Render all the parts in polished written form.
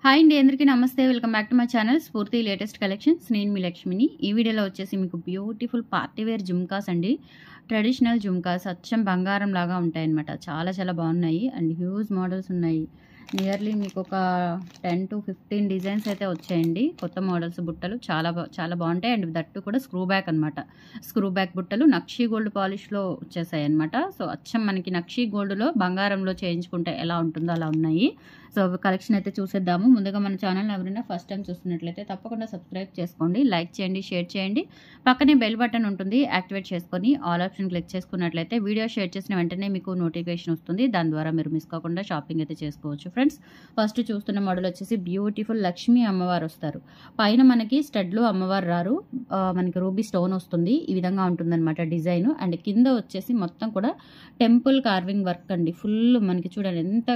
Hi అండి, అందరికీ నమస్తే. Welcome back to my channel స్ఫూర్తి లేటెస్ట్ కలెక్షన్స్. నేను మీ లక్ష్మిని. ఈ వీడియోలో వచ్చేసి మీకు బ్యూటిఫుల్ పార్టీ వేర్ జుమ్కాస్ అండి. ట్రెడిషనల్ జుమ్కాస్ అచ్చం బంగారం లాగా ఉంటాయన్నమాట. చాలా చాలా బాగున్నాయి అండ్ హ్యూజ్ మోడల్స్ ఉన్నాయి. నియర్లీ మీకు ఒక 10 to 15 డిజైన్స్ అయితే వచ్చాయండి. కొత్త మోడల్స్ బుట్టలు చాలా బాగుంటాయి. అండ్ దట్టు కూడా స్క్రూ బ్యాక్ అనమాట. స్క్రూ బ్యాక్ బుట్టలు నక్షీ గోల్డ్ పాలిష్లో వచ్చేసాయి అనమాట. సో అచ్చం మనకి నక్షీ గోల్డ్లో బంగారంలో చేయించుకుంటే ఎలా ఉంటుందో అలా ఉన్నాయి. సో కలెక్షన్ అయితే చూసేద్దాము. ముందుగా మన ఛానల్ ఎవరైనా ఫస్ట్ టైం చూస్తున్నట్లయితే తప్పకుండా సబ్స్క్రైబ్ చేసుకోండి, లైక్ చేయండి, షేర్ చేయండి. పక్కనే బెల్ బటన్ ఉంటుంది, యాక్టివేట్ చేసుకొని ఆల్ ఆప్షన్ క్లిక్ చేసుకున్నట్లయితే వీడియో షేర్ చేసిన వెంటనే మీకు నోటిఫికేషన్ వస్తుంది. దాని ద్వారా మీరు మిస్ కాకుండా షాపింగ్ అయితే చేసుకోవచ్చు ఫ్రెండ్స్. ఫస్ట్ చూస్తున్న మోడల్ వచ్చేసి బ్యూటిఫుల్ లక్ష్మీ అమ్మవారు వస్తారు. పైన మనకి స్టడ్లు అమ్మవారు రారు, మనకి రూబీ స్టోన్ వస్తుంది. ఈ విధంగా ఉంటుందన్నమాట డిజైన్. అండ్ కింద వచ్చేసి మొత్తం కూడా టెంపుల్ కార్వింగ్ వర్క్ అండి. ఫుల్ మనకి చూడండి ఎంత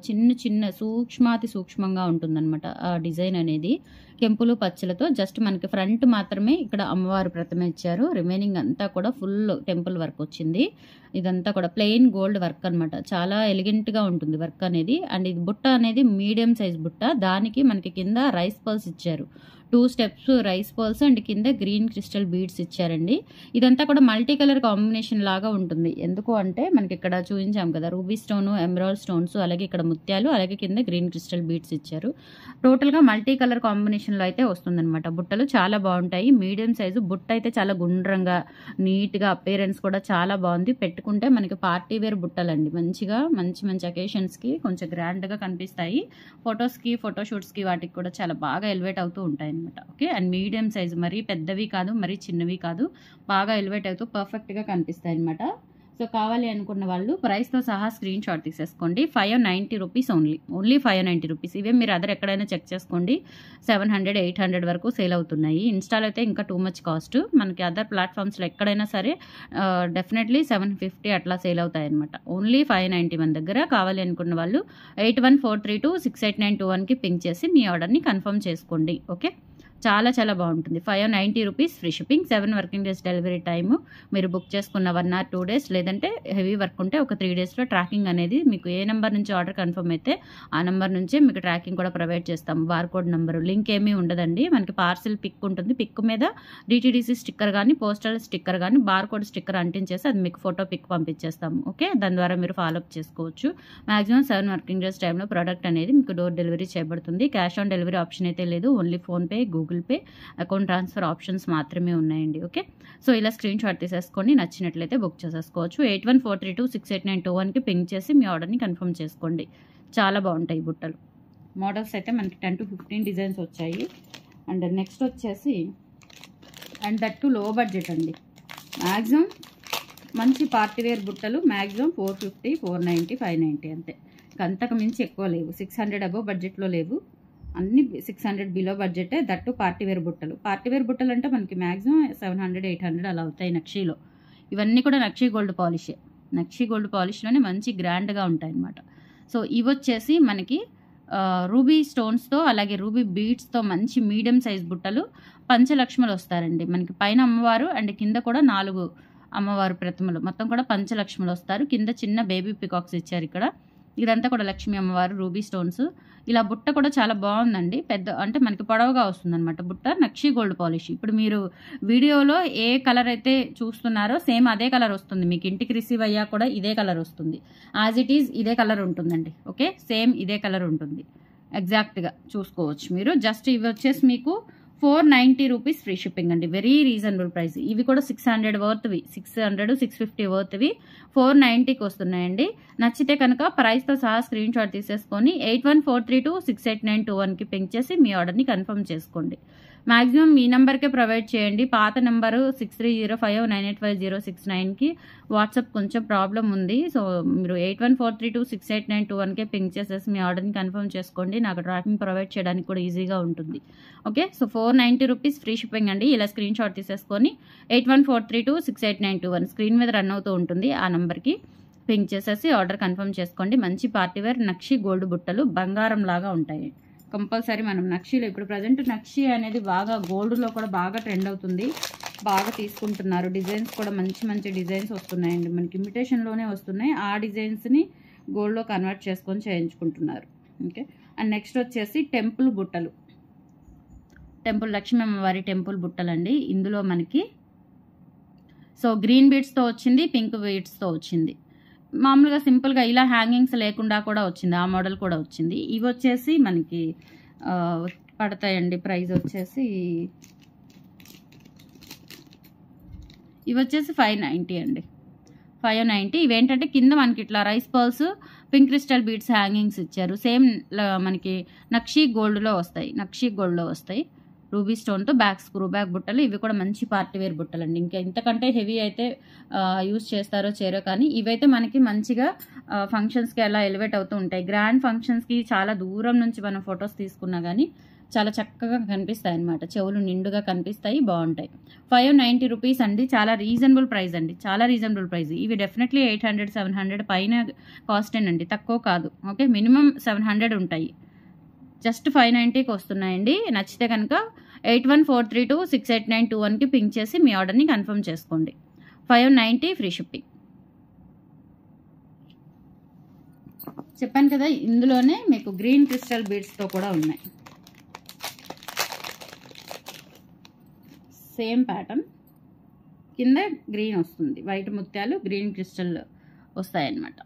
చిన్న సూక్ష్మాతి సూక్ష్మంగా ఉంటుందన్నమాట ఆ డిజైన్ అనేది. కెంపులు పచ్చలతో జస్ట్ మనకి ఫ్రంట్ మాత్రమే ఇక్కడ అమ్మవారు ప్రతిమ ఇచ్చారు. రిమైనింగ్ అంతా కూడా ఫుల్ టెంపుల్ వర్క్ వచ్చింది. ఇదంతా కూడా ప్లెయిన్ గోల్డ్ వర్క్ అనమాట. చాలా ఎలిగెంట్గా ఉంటుంది వర్క్ అనేది. అండ్ ఇది బుట్ట అనేది మీడియం సైజ్ బుట్ట. దానికి మనకి కింద రైస్ పర్ల్స్ ఇచ్చారు. 2 స్టెప్స్ రైస్ పర్ల్స్ అండ్ కింద గ్రీన్ క్రిస్టల్ బీడ్స్ ఇచ్చారండి. ఇదంతా కూడా మల్టీ కలర్ కాంబినేషన్ లాగా ఉంటుంది. ఎందుకు అంటే మనకి ఇక్కడ చూపించాం కదా, రూబీ స్టోన్, ఎమరాల్డ్ స్టోన్స్, అలాగే ఇక్కడ ముత్యాలు, అలాగే కింద గ్రీన్ క్రిస్టల్ బీడ్స్ ఇచ్చారు. టోటల్గా మల్టీ కలర్ కాంబినేషన్లో అయితే వస్తుందన్నమాట. బుట్టలు చాలా బాగుంటాయి. మీడియం సైజు బుట్ట అయితే చాలా గుండ్రంగా నీట్గా అపేరెన్స్ కూడా చాలా బాగుంది. పెట్టుకుంటే మనకి పార్టీ వేర్ బుట్టలండి. మంచిగా మంచి అకేషన్స్కి కొంచెం గ్రాండ్గా కనిపిస్తాయి. ఫొటోస్కి, ఫోటోషూట్స్కి వాటికి కూడా చాలా బాగా ఎలివేట్ అవుతూ ఉంటాయి. ఓకే. అండ్ మీడియం సైజు, మరీ పెద్దవి కాదు, మరీ చిన్నవి కాదు, బాగా ఎలివేట్ అవుతూ పర్ఫెక్ట్గా కనిపిస్తాయి అనమాట. సో కావాలి అనుకున్న వాళ్ళు ప్రైస్తో సహా స్క్రీన్ షాట్ తీసేసుకోండి. 590 రూపీస్ ఓన్లీ 590 రూపీస్. ఇవే మీరు అదర్ ఎక్కడైనా చెక్ చేసుకోండి, 700, 800 వరకు సేల్ అవుతున్నాయి. ఇన్స్టాల్ అయితే ఇంకా టూ మచ్ కాస్ట్. మనకి అదర్ ప్లాట్ఫామ్స్లో ఎక్కడైనా సరే డెఫినెట్లీ 750 అట్లా సేల్ అవుతాయి అనమాట. ఓన్లీ 590 మన దగ్గర. కావాలి అనుకున్న వాళ్ళు 8143268921కి పింక్ చేసి మీ ఆర్డర్ని కన్ఫర్మ్ చేసుకోండి. ఓకే. చాలా బాగుంటుంది. 590 rupees, free shipping, 7 working days delivery time. మీరు బుక్ చేసుకున్న 1 or 2 days, లేదంటే హెవీ వర్క్ ఉంటే ఒక 3 daysలో ట్రాకింగ్ అనేది మీకు ఏ నెంబర్ నుంచి ఆర్డర్ కన్ఫర్మ్ అయితే ఆ నెంబర్ నుంచే మీకు ట్రాకింగ్ కూడా ప్రొవైడ్ చేస్తాం. బార్కోడ్ నెంబరు, లింక్ ఏమీ ఉండదండి. మనకి పార్సిల్ పిక్ ఉంటుంది. పిక్ మీద డిటీడీసీ స్టిక్కర్ కానీ, పోస్టల్ స్టిక్కర్ కానీ, బార్కోడ్ స్టిక్కర్ అంటించేసి అది మీకు ఫోటో పిక్ పంపించేస్తాము. ఓకే. దాని ద్వారా మీరు ఫాలోఅప్ చేసుకోవచ్చు. మాక్సిమం 7 వర్కింగ్ డేస్ టైంలో ప్రోడక్ట్ అనేది మీకు డోర్ డెలివరీ చేయబడుతుంది. క్యాష్ ఆన్ డెలివరీ ఆప్షన్ అయితే లేదు. Only PhonePe, Google pay, account transfer options మాత్రమే ఉన్నాయండి. ఓకే. సో ఇలా స్క్రీన్ షాట్ తీసేసుకొని నచ్చినట్లయితే బుక్ చేసేసుకోవచ్చు. 8143268921కి పింక్ చేసి మీ ఆర్డర్ని కన్ఫర్మ్ చేసుకోండి. చాలా బాగుంటాయి బుట్టలు. మోడల్స్ అయితే మనకి 10 to 15 డిజైన్స్ వచ్చాయి. అండ్ నెక్స్ట్ వచ్చేసి అండ్ దట్ టు లో బడ్జెట్ అండి. మ్యాక్సిమం మంచి పార్టీవేర్ బుట్టలు మ్యాక్సిమం 450, 490, 590 అంతే. అంతకు మించి ఎక్కువ లేవు. 600 అబోవ్ బడ్జెట్లో లేవు. అన్ని 600 బిలో బడ్జెటే. దట్టు పార్టీవేర్ బుట్టలు. పార్టీవేర్ బుట్టలు అంటే మనకి మ్యాక్సిమం 700, 800 అలా అవుతాయి నక్షీలో. ఇవన్నీ కూడా నక్షీ గోల్డ్ పాలిషే. నక్షీ గోల్డ్ పాలిష్లోనే మంచి గ్రాండ్గా ఉంటాయి అన్నమాట. సో ఇవి వచ్చేసి మనకి రూబీ స్టోన్స్తో అలాగే రూబీ బీడ్స్తో మంచి మీడియం సైజ్ బుట్టలు. పంచలక్ష్మలు వస్తారండి. మనకి పైన అమ్మవారు అండ్ కింద కూడా 4 అమ్మవారు ప్రతిమలు, మొత్తం కూడా పంచలక్ష్మలు వస్తారు. కింద చిన్న బేబీ పికాక్స్ ఇచ్చారు ఇక్కడ. ఇదంతా కూడా లక్ష్మీ అమ్మవారు, రూబీ స్టోన్స్. ఇలా బుట్ట కూడా చాలా బాగుందండి. పెద్ద అంటే మనకి పొడవుగా వస్తుంది అనమాట బుట్ట. Nakshi gold polish. ఇప్పుడు మీరు వీడియోలో ఏ కలర్ అయితే చూస్తున్నారో సేమ్ అదే కలర్ వస్తుంది. మీకు ఇంటికి రిసీవ్ అయ్యా కూడా ఇదే కలర్ వస్తుంది. యాజ్ ఇట్ ఈజ్ ఇదే కలర్ ఉంటుందండి. ఓకే. సేమ్ ఇదే కలర్ ఉంటుంది. ఎగ్జాక్ట్గా చూసుకోవచ్చు మీరు. జస్ట్ ఇవి వచ్చేసి మీకు 490 రూపీస్, ఫ్రీ షిప్పింగ్ అండి. Very reasonable price. ఇవి కూడా 600 వర్త్వి, 600, 650 వర్త్వి 490కి వస్తున్నాయండి. నచ్చితే కనుక ప్రైస్తో సహా స్క్రీన్ షాట్ తీసేసుకొని 8143268921కి పింక్ చేసి మీ ఆర్డర్ని కన్ఫర్మ్ చేసుకోండి. మ్యాక్సిమం మీ నెంబర్కే ప్రొవైడ్ చేయండి. పాత నెంబరు 6305985069కి వాట్సాప్ కొంచెం ప్రాబ్లం ఉంది. సో మీరు 8143268921కే పింక్ చేసేసి మీ ఆర్డర్ని కన్ఫర్మ్ చేసుకోండి. నాకు ట్రాకింగ్ ప్రొవైడ్ చేయడానికి కూడా ఈజీగా ఉంటుంది. Okay. So 490 rupees, free shipping అండి. ఇలా స్క్రీన్ షాట్ తీసేసుకొని 8143268921 స్క్రీన్ మీద రన్ అవుతూ ఉంటుంది. ఆ నెంబర్కి పింక్ చేసేసి ఆర్డర్ కన్ఫర్మ్ చేసుకోండి. మంచి పార్టీవేర్ నక్షీ గోల్డ్ బుట్టలు బంగారం లాగా ఉంటాయి. కంపల్సరీ మనం నక్షీలో ఇప్పుడు ప్రజెంట్ నక్షీ అనేది బాగా గోల్డ్లో కూడా బాగా ట్రెండ్ అవుతుంది. బాగా తీసుకుంటున్నారు. డిజైన్స్ కూడా మంచి డిజైన్స్ వస్తున్నాయండి. మనకి ఇమిటేషన్లోనే వస్తున్నాయి. ఆ డిజైన్స్ని గోల్డ్లో కన్వర్ట్ చేసుకొని చేయించుకుంటున్నారు. ఓకే. అండ్ నెక్స్ట్ వచ్చేసి టెంపుల్ బుట్టలు, టెంపుల్ లక్ష్మీ అమ్మవారి టెంపుల్ బుట్టలండి. ఇందులో మనకి సో గ్రీన్ బీడ్స్తో వచ్చింది, పింక్ బీడ్స్తో వచ్చింది. మామూలుగా సింపుల్గా ఇలా హ్యాంగింగ్స్ లేకుండా కూడా వచ్చింది, ఆ మోడల్ కూడా వచ్చింది. ఇవి వచ్చేసి మనకి పడతాయండి. ప్రైస్ వచ్చేసి ఇవి వచ్చేసి 590 అండి, 590. ఇవేంటంటే కింద మనకి ఇట్లా rice pearls, pink crystal beads hangings ఇచ్చారు. సేమ్ మనకి నక్షీ గోల్డ్లో వస్తాయి, నక్షీ గోల్డ్లో వస్తాయి. రూబీ స్టోన్తో బ్యాక్ స్క్రూ బ్యాక్ బుట్టలు. ఇవి కూడా మంచి పార్టీ వేర్ బుట్టలు అండి. ఇంకా ఇంతకంటే హెవీ అయితే యూజ్ చేస్తారో చేరో, కానీ ఇవైతే మనకి మంచిగా ఫంక్షన్స్కి అలా ఎలివేట్ అవుతూ ఉంటాయి. గ్రాండ్ ఫంక్షన్స్కి చాలా దూరం నుంచి మనం ఫొటోస్ తీసుకున్నా కానీ చాలా చక్కగా కనిపిస్తాయి అన్నమాట. చెవులు నిండుగా కనిపిస్తాయి, బాగుంటాయి. 590 రూపీస్ అండి. చాలా రీజనబుల్ ప్రైస్ అండి, చాలా రీజనబుల్ ప్రైస్. ఇవి డెఫినెట్లీ 800, 700 పైన కాస్టేనండి, తక్కువ కాదు. ఓకే, మినిమం 700 ఉంటాయి. జస్ట్ 590కి వస్తున్నాయండి. నచ్చితే కనుక 8143268921కి పింక్ చేసి మీ ఆర్డర్ని కన్ఫర్మ్ చేసుకోండి. 590 ఫ్రీ షిప్పింగ్. చెప్పాను కదా, ఇందులోనే మీకు గ్రీన్ క్రిస్టల్ బీడ్స్తో కూడా ఉన్నాయి. సేమ్ ప్యాటర్న్, కింద గ్రీన్ వస్తుంది, వైట్ ముత్యాలు గ్రీన్ క్రిస్టల్ వస్తాయన్నమాట.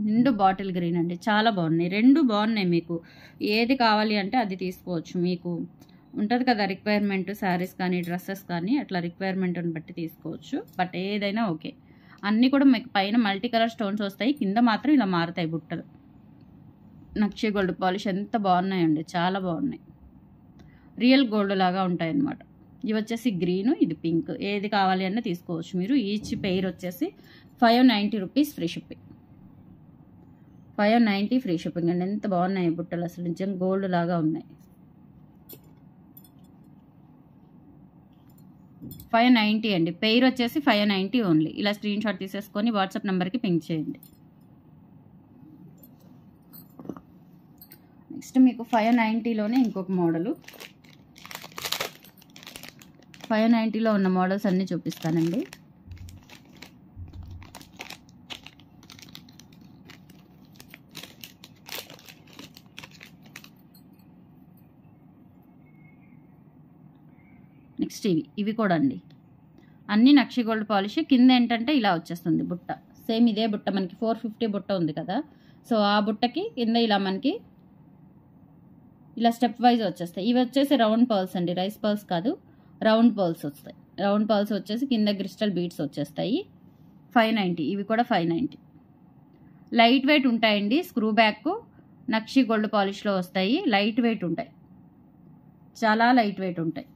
నిండు బాటిల్ గ్రీన్ అండి, చాలా బాగున్నాయి. రెండు బాగున్నాయి. మీకు ఏది కావాలి అంటే అది తీసుకోవచ్చు. మీకు ఉంటుంది కదా రిక్వైర్మెంట్, శారీస్ కానీ డ్రెస్సెస్ కానీ అట్లా రిక్వైర్మెంట్ని బట్టి తీసుకోవచ్చు. బట్ ఏదైనా ఓకే. అన్నీ కూడా మీకు పైన మల్టీ కలర్ స్టోన్స్ వస్తాయి, కింద మాత్రం ఇలా మారుతాయి బుట్టలు. నక్షి గోల్డ్ పాలిష్ ఎంత బాగున్నాయండి, చాలా బాగున్నాయి. రియల్ గోల్డ్ లాగా ఉంటాయి అన్నమాట. ఇవి వచ్చేసి గ్రీను, ఇది పింక్. ఏది కావాలి అన్న తీసుకోవచ్చు మీరు. ఈచ్ పెయిర్ వచ్చేసి 590 rupees free shipping. 590 free shipping అండి. ఎంత బాగున్నాయి బుట్టలు, అసలు నిజంగా గోల్డ్ లాగా ఉన్నాయి. 590 అండి. పెయిర్ వచ్చేసి 590 ఓన్లీ. ఇలా స్క్రీన్ షాట్ తీసేసుకొని వాట్సాప్ నెంబర్కి పింక్ చేయండి. నెక్స్ట్ మీకు 590లోనే ఇంకొక మోడలు. 590లో ఉన్న మోడల్స్ అన్నీ చూపిస్తానండి. నెక్స్ట్ ఇవి కూడా అండి, అన్నీ నక్షి గోల్డ్ పాలిష్. కింద ఏంటంటే ఇలా వచ్చేస్తుంది బుట్ట. సేమ్ ఇదే బుట్ట మనకి 450 బుట్ట ఉంది కదా, సో ఆ బుట్టకి కింద ఇలా మనకి ఇలా స్టెప్ వైజ్ వచ్చేస్తాయి. ఇవి వచ్చేసి రౌండ్ పర్ల్స్ అండి, రైస్ పర్ల్స్ కాదు, రౌండ్ పర్ల్స్ వస్తాయి. రౌండ్ పర్ల్స్ వచ్చేసి కింద క్రిస్టల్ బీడ్స్ వచ్చేస్తాయి. 590. ఇవి కూడా 590. లైట్ వెయిట్ ఉంటాయండి. స్క్రూ బ్యాక్ నక్షి గోల్డ్ పాలిష్లో వస్తాయి. లైట్ వెయిట్ ఉంటాయి, చాలా లైట్ వెయిట్ ఉంటాయి.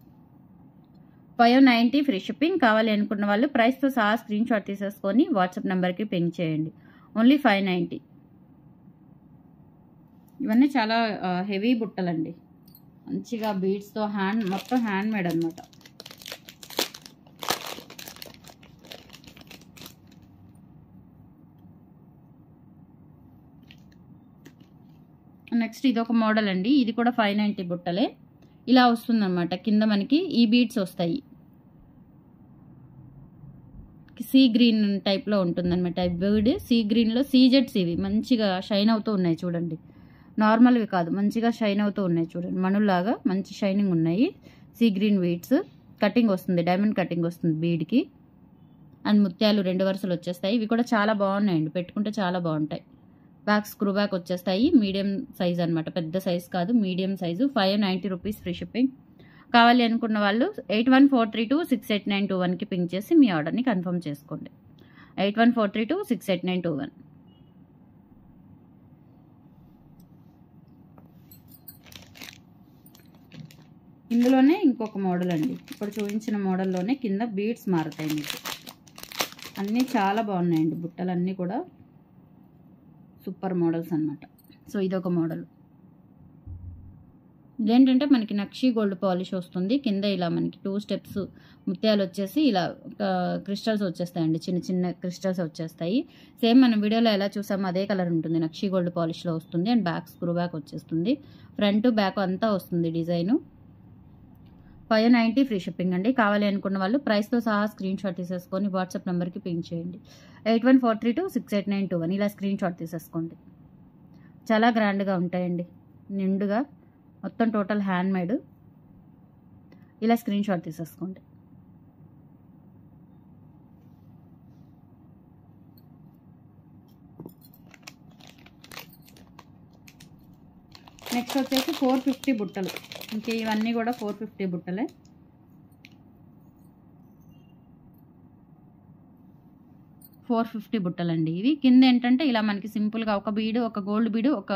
590 ఫ్రీ షిప్పింగ్. కావాలి అనుకున్న వాళ్ళు ప్రైస్తో సహా స్క్రీన్ షాట్ తీసేసుకొని వాట్సాప్ నెంబర్కి పింక్ చేయండి. ఓన్లీ 590. ఇవన్నీ చాలా హెవీ బుట్టలండి, మంచిగా బీడ్స్తో మొత్తం హ్యాండ్ మేడ్ అనమాట. నెక్స్ట్ ఇది ఒక మోడల్ అండి. ఇది కూడా 590 బుట్టలే. ఇలా వస్తుందన్నమాట. కింద మనకి ఈ బీడ్స్ వస్తాయి. సీ గ్రీన్ టైప్లో ఉంటుందన్నమాట. బీడ్ సీ గ్రీన్లో సీజెట్స్ ఇవి మంచిగా షైన్ అవుతూ ఉన్నాయి చూడండి. నార్మల్వి కాదు, మంచిగా షైన్ అవుతూ ఉన్నాయి చూడండి. మణుల్లాగా మంచి షైనింగ్ ఉన్నాయి. సీ గ్రీన్ బీడ్స్ కటింగ్ వస్తుంది, డైమండ్ కటింగ్ వస్తుంది బీడ్కి. అండ్ ముత్యాలు 2 వరుసలు వచ్చేస్తాయి. ఇవి కూడా చాలా బాగున్నాయండి, పెట్టుకుంటే చాలా బాగుంటాయి. బ్యాక్ స్క్రూ బ్యాక్ వచ్చేస్తాయి. మీడియం సైజ్ అనమాట, పెద్ద సైజ్ కాదు, medium size. 590 rupees free shipping. కావాలి అనుకున్న వాళ్ళు 8143268921కి పింక్ చేసి మీ ఆర్డర్ని కన్ఫర్మ్ చేసుకోండి. 8143268921. ఇందులోనే ఇంకొక మోడల్ అండి. ఇప్పుడు చూపించిన మోడల్లోనే కింద బీడ్స్ మారుతాయి మీకు. అన్నీ చాలా బాగున్నాయండి బుట్టలన్నీ కూడా, సూపర్ మోడల్స్ అన్నమాట. సో ఇదొక మోడల్. ఇదేంటంటే మనకి నక్షి గోల్డ్ పాలిష్ వస్తుంది. కింద ఇలా మనకి 2 స్టెప్స్ ముత్యాలు వచ్చేసి ఇలా క్రిస్టల్స్ వచ్చేస్తాయండి, చిన్న చిన్న క్రిస్టల్స్ వచ్చేస్తాయి. సేమ్ మనం వీడియోలో ఎలా చూసామో అదే కలర్ ఉంటుంది. నక్షి గోల్డ్ పాలిష్లో వస్తుంది. అండ్ బ్యాక్ స్క్రూ బ్యాక్ వచ్చేస్తుంది. ఫ్రంట్ బ్యాక్ అంతా వస్తుంది డిజైను. 590 ఫ్రీ షిప్పింగ్ అండి. కావాలి అనుకున్న వాళ్ళు ప్రైస్తో సహా స్క్రీన్ షాట్ తీసేసుకొని వాట్సాప్ నెంబర్కి పింక్ చేయండి. 8143268921 ఇలా స్క్రీన్ షాట్ తీసేసుకోండి. చాలా గ్రాండ్గా ఉంటాయండి. నిండుగా మొత్తం టోటల్ హ్యాండ్ మేడ్. ఇలా స్క్రీన్ షాట్ తీసేసుకోండి. నెక్స్ట్ వచ్చేసి 450 బుట్టలు. ఇంక ఇవన్నీ కూడా 450 బుట్టలే. బుట్టలండి ఇవి. కింద ఏంటంటే ఇలా మనకి సింపుల్గా ఒక బీడు, ఒక గోల్డ్ బీడు, ఒక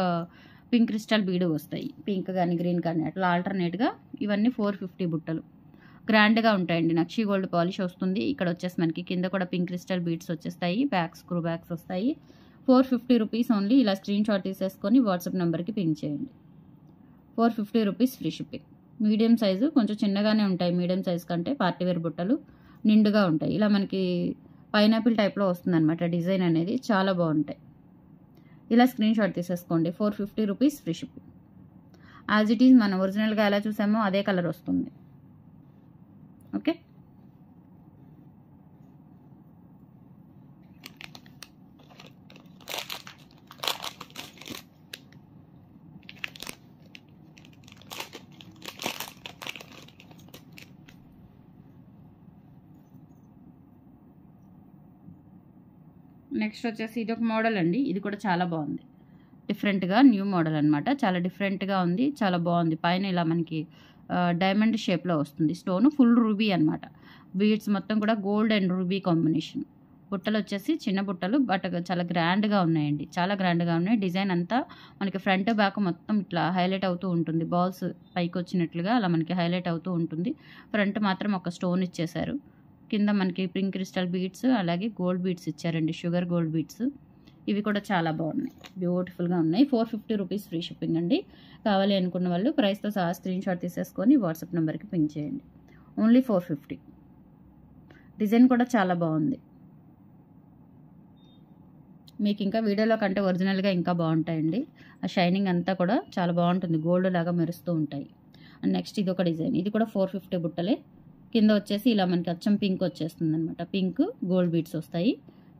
పింక్ క్రిస్టల్ బీడు వస్తాయి. పింక్ కానీ గ్రీన్ కానీ అట్లా ఆల్టర్నేట్గా ఇవన్నీ 450 బుట్టలు. గ్రాండ్గా ఉంటాయండి. నక్షి గోల్డ్ పాలిష్ వస్తుంది. ఇక్కడ వచ్చేసి మనకి కింద కూడా పింక్ క్రిస్టల్ బీడ్స్ వచ్చేస్తాయి. బ్యాక్ స్క్రూ బ్యాగ్స్ వస్తాయి. 450 రూపీస్ ఓన్లీ. ఇలా స్క్రీన్ షాట్ తీసేసుకొని వాట్సాప్ నెంబర్కి పింక్ చేయండి. 450 rupees free shipping. Medium size కొంచెం చిన్నగానే ఉంటాయి. మీడియం సైజ్ కంటే పార్టీవేర్ బుట్టలు నిండుగా ఉంటాయి. ఇలా మనకి పైనాపిల్ టైప్లో వస్తుందన్నమాట డిజైన్ అనేది. చాలా బాగుంటాయి. ఇలా స్క్రీన్ షాట్ తీసేసుకోండి. 450 rupees free shipping. As it is మనం ఒరిజినల్గా ఎలా చూసామో అదే కలర్ వస్తుంది. ఓకే. నెక్స్ట్ వచ్చేసి ఇది ఒక మోడల్ అండి. ఇది కూడా చాలా బాగుంది. డిఫరెంట్గా న్యూ మోడల్ అనమాట. చాలా డిఫరెంట్గా ఉంది. చాలా బాగుంది. పైన ఇలా మనకి డైమండ్ షేప్లో వస్తుంది. స్టోన్ ఫుల్ రూబీ అనమాట. బీడ్స్ మొత్తం కూడా గోల్డ్ అండ్ రూబీ కాంబినేషన్. బుట్టలు వచ్చేసి చిన్న బుట్టలు, బట్ చాలా గ్రాండ్గా ఉన్నాయండి. చాలా గ్రాండ్గా ఉన్నాయి. డిజైన్ అంతా మనకి ఫ్రంట్ బ్యాక్ మొత్తం ఇట్లా హైలైట్ అవుతూ ఉంటుంది. బాల్స్ పైకి వచ్చినట్లుగా అలా మనకి హైలైట్ అవుతూ ఉంటుంది. ఫ్రంట్ మాత్రం ఒక స్టోన్ ఇచ్చేశారు. కింద మనకి పింక్ క్రిస్టల్ బీడ్స్, అలాగే గోల్డ్ బీడ్స్ ఇచ్చారండి. Sugar gold beads. ఇవి కూడా చాలా బాగున్నాయి. బ్యూటిఫుల్గా ఉన్నాయి. 450 రూపీస్ ఫ్రీ షిప్పింగ్ అండి. కావాలి అనుకున్న వాళ్ళు ప్రైస్తో సహా స్క్రీన్ షాట్ తీసేసుకొని వాట్సాప్ నెంబర్కి పింక్ చేయండి. ఓన్లీ 450. డిజైన్ కూడా చాలా బాగుంది. మీకు ఇంకా వీడియోలో కంటే ఒరిజినల్గా ఇంకా బాగుంటాయండి. ఆ షైనింగ్ అంతా కూడా చాలా బాగుంటుంది. గోల్డ్ లాగా మెరుస్తూ ఉంటాయి. అండ్ నెక్స్ట్ ఇది ఒక డిజైన్. ఇది కూడా 450 బుట్టలే. కింద వచ్చేసి ఇలా మనకి అచ్చం పింక్ వచ్చేస్తుంది అనమాట. పింక్ గోల్డ్ బీడ్స్ వస్తాయి.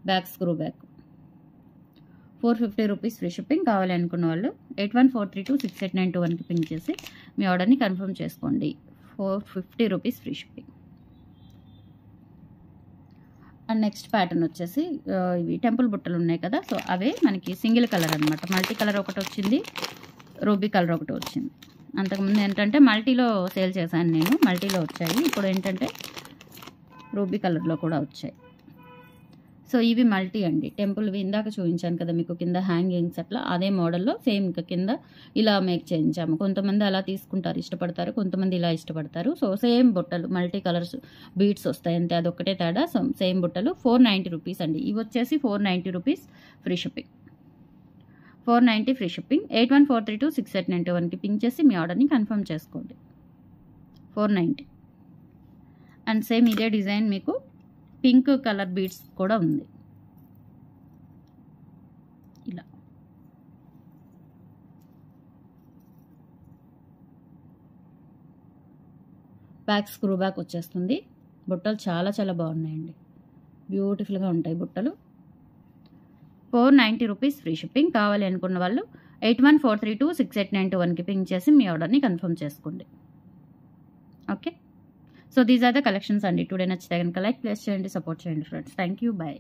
Back screw back. 450 rupees free shipping. కావాలి అనుకున్న వాళ్ళు 8143268921కి పింక్ చేసి మీ ఆర్డర్ని కన్ఫర్మ్ చేసుకోండి. 450 rupees free shipping. And next pattern వచ్చేసి ఇవి టెంపుల్ బుట్టలు ఉన్నాయి కదా, సో అవే మనకి సింగిల్ కలర్ అనమాట. మల్టీ కలర్ ఒకటి వచ్చింది, రూబీ కలర్ ఒకటి వచ్చింది. అంతకుముందు ఏంటంటే మల్టీలో సేల్ చేశాను నేను. మల్టీలో వచ్చాయి. ఇప్పుడు ఏంటంటే రూబీ కలర్లో కూడా వచ్చాయి. సో ఇవి మల్టీ అండి. టెంపుల్వి ఇందాక చూపించాను కదా మీకు కింద హ్యాంగింగ్స్ అట్లా, అదే మోడల్లో సేమ్ ఇంకా కింద ఇలా మేక్ చేయించాము. కొంతమంది అలా తీసుకుంటారు, ఇష్టపడతారు. కొంతమంది ఇలా ఇష్టపడతారు. సో సేమ్ బుట్టలు మల్టీ కలర్స్ బీడ్స్ వస్తాయి అంతే. అదొక్కటే తేడా. సో సేమ్ బుట్టలు 490 రూపీస్ అండి. ఇవి వచ్చేసి 490 rupees free shipping. 490 free shipping. 8143268921కి పింక్ చేసి మీ ఆర్డర్ని కన్ఫర్మ్ చేసుకోండి. 490. అండ్ సేమ్ ఇదే డిజైన్ మీకు పింక్ కలర్ బీడ్స్ కూడా ఉంది. ఇలా బ్యాక్ స్క్రూ బ్యాక్ వచ్చేస్తుంది. బుట్టలు చాలా చాలా బాగున్నాయండి. బ్యూటిఫుల్గా ఉంటాయి బుట్టలు. 490 రూపీస్ ఫ్రీ షిప్పింగ్. కావాలి అనుకున్న వాళ్ళు 8143268921కి పింక్ చేసి మీ ఆర్డర్ని కన్ఫర్మ్ చేసుకోండి. Okay. So these are the collections అండి. టుడే నచ్చితే కనుక లైక్ ప్లేస్ చేయండి, సపోర్ట్ చేయండి ఫ్రెండ్స్. Thank you. బాయ్.